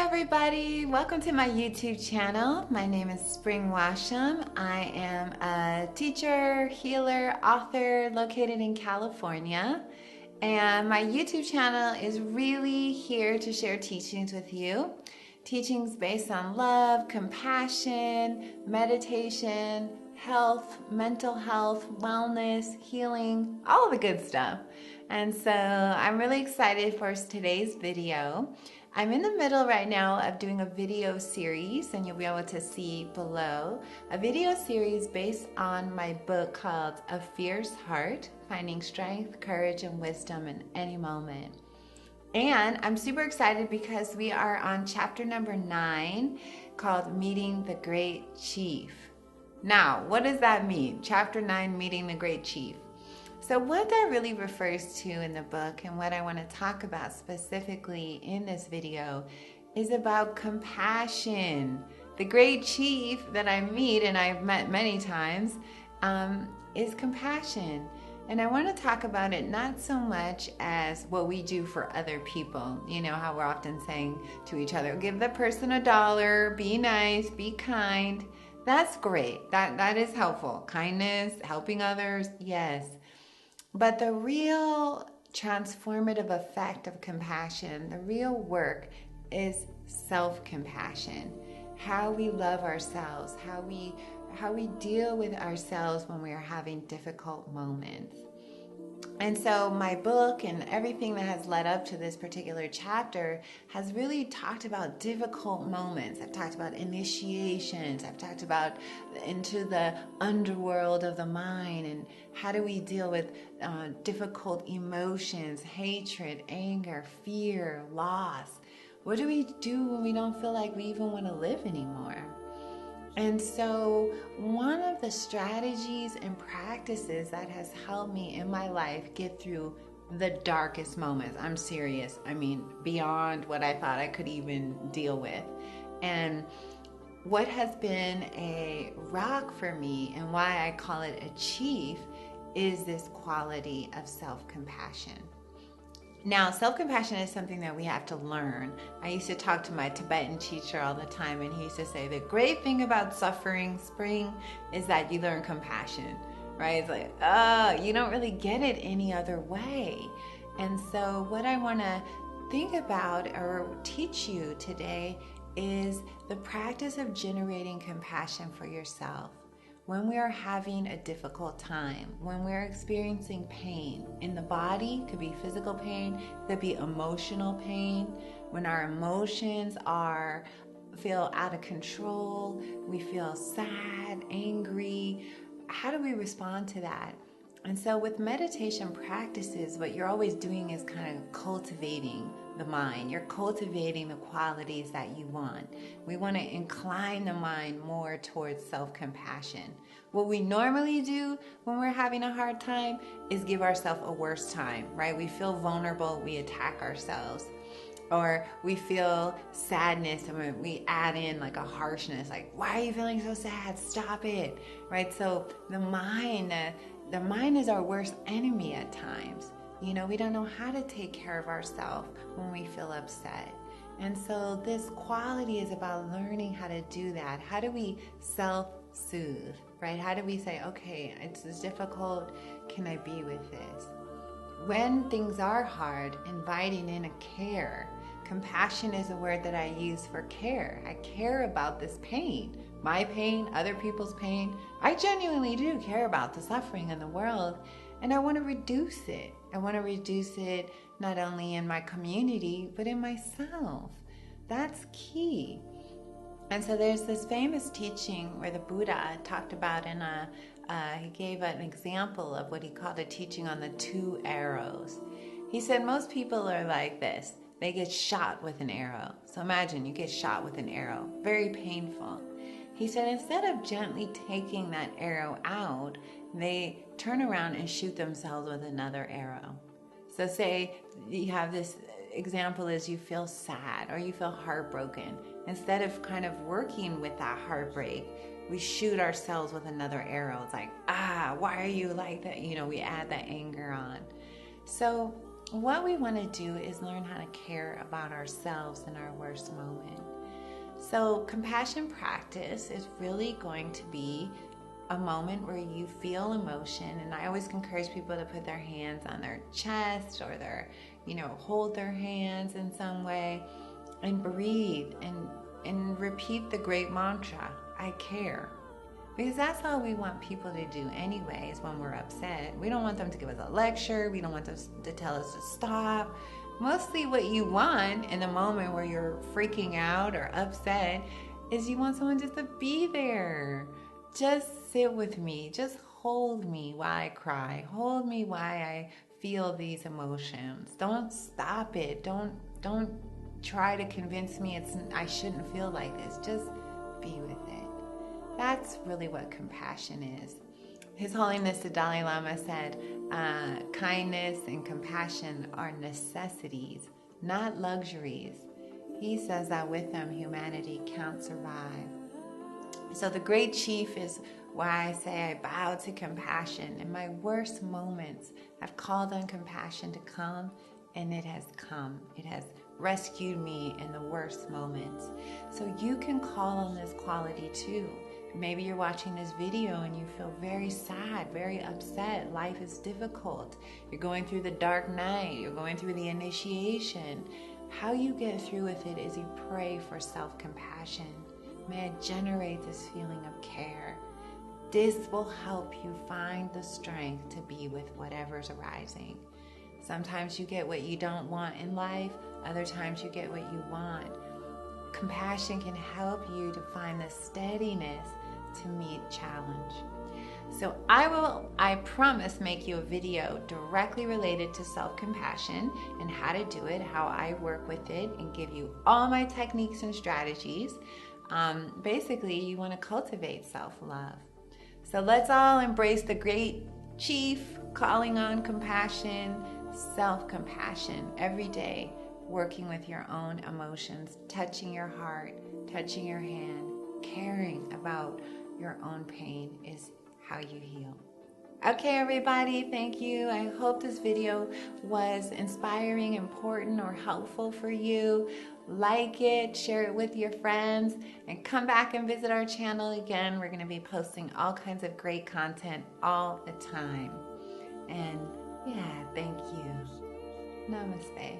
everybody, welcome to my YouTube channel. My name is Spring Washam. I am a teacher, healer, author located in California, and my YouTube channel is really here to share teachings with you. Teachings based on love, compassion, meditation, health, mental health, wellness, healing, all of the good stuff. And so I'm really excited for today's video. I'm in the middle right now of doing a video series, and you'll be able to see below, a video series based on my book called A Fierce Heart, Finding Strength, Courage, and Wisdom in Any Moment. And I'm super excited because we are on chapter number 9 called Meeting the Great Chief. Now, what does that mean? Chapter 9, Meeting the Great Chief. So what that really refers to in the book, and what I want to talk about specifically in this video, is about compassion. The great chief that I meet, and I've met many times, is compassion. And I want to talk about it not so much as what we do for other people. You know how we're often saying to each other, give the person $1, be nice, be kind. That's great. That is helpful. Kindness, helping others, yes. But the real transformative effect of compassion, the real work, is self-compassion. How we love ourselves, how we deal with ourselves when we are having difficult moments. And so my book and everything that has led up to this particular chapter has really talked about difficult moments. I've talked about initiations. I've talked about into the underworld of the mind, and how do we deal with difficult emotions, hatred, anger, fear, loss. What do we do when we don't feel like we even want to live anymore? And so one of the strategies and practices that has helped me in my life get through the darkest moments, I'm serious, I mean beyond what I thought I could even deal with, and what has been a rock for me and why I call it a chief is this quality of self-compassion. Now, self-compassion is something that we have to learn. I used to talk to my Tibetan teacher all the time, and he used to say, the great thing about suffering, Spring, is that you learn compassion, right? It's like, oh, you don't really get it any other way. And so what I want to think about or teach you today is the practice of generating compassion for yourself. When we are having a difficult time, when we're experiencing pain in the body, could be physical pain, could be emotional pain, when our emotions feel out of control, we feel sad, angry, how do we respond to that? And so with meditation practices, what you're always doing is kind of cultivating the mind. You're cultivating the qualities that you want. We want to incline the mind more towards self-compassion. What we normally do when we're having a hard time is give ourselves a worse time, right? We feel vulnerable, we attack ourselves. Or we feel sadness and we add in like a harshness, like, why are you feeling so sad? Stop it, right? So the mind is our worst enemy at times. You know, we don't know how to take care of ourselves when we feel upset. And so this quality is about learning how to do that. How do we self-soothe, right? How do we say, okay, it's difficult, can I be with this? When things are hard, inviting in a care. Compassion is a word that I use for care. I care about this pain, my pain, other people's pain. I genuinely do care about the suffering in the world, and I want to reduce it. I want to reduce it not only in my community, but in myself. That's key. And so there's this famous teaching where the Buddha talked about he gave an example of what he called a teaching on the 2 arrows. He said most people are like this. They get shot with an arrow. So imagine you get shot with an arrow. Very painful. He said instead of gently taking that arrow out, they turn around and shoot themselves with another arrow. So say you have this example is you feel sad or you feel heartbroken. Instead of kind of working with that heartbreak, we shoot ourselves with another arrow. It's like, why are you like that? You know, we add that anger on. So what we want to do is learn how to care about ourselves in our worst moment. So compassion practice is really going to be a moment where you feel emotion, and I always encourage people to put their hands on their chest or hold their hands in some way and breathe and repeat the great mantra, I care. Because that's all we want people to do anyways when we're upset. We don't want them to give us a lecture. We don't want them to tell us to stop. Mostly what you want in the moment where you're freaking out or upset is you want someone just to be there. Just sit with me. Just hold me while I cry. Hold me while I feel these emotions. Don't stop it. Don't try to convince me I shouldn't feel like this. Just be with it. That's really what compassion is. His Holiness the Dalai Lama said, kindness and compassion are necessities, not luxuries. He says that with them, humanity can't survive. So the great chief is why I say I bow to compassion. In my worst moments, I've called on compassion to come, and it has come. It has rescued me in the worst moments. So you can call on this quality too. Maybe you're watching this video and you feel very sad, very upset. Life is difficult. You're going through the dark night. You're going through the initiation. How you get through with it is you pray for self-compassion. May I generate this feeling of care. This will help you find the strength to be with whatever's arising. Sometimes you get what you don't want in life. Other times you get what you want. Compassion can help you to find the steadiness to meet challenge. So I promise, make you a video directly related to self-compassion and how to do it, how I work with it, and give you all my techniques and strategies. Basically, you want to cultivate self-love. So let's all embrace the great chief, calling on compassion, self-compassion every day, working with your own emotions, touching your heart, touching your hand, caring about your own pain is how you heal. Okay, everybody, thank you. I hope this video was inspiring, important, or helpful for you. Like it, share it with your friends, and come back and visit our channel again. We're going to be posting all kinds of great content all the time. And yeah, thank you. Namaste.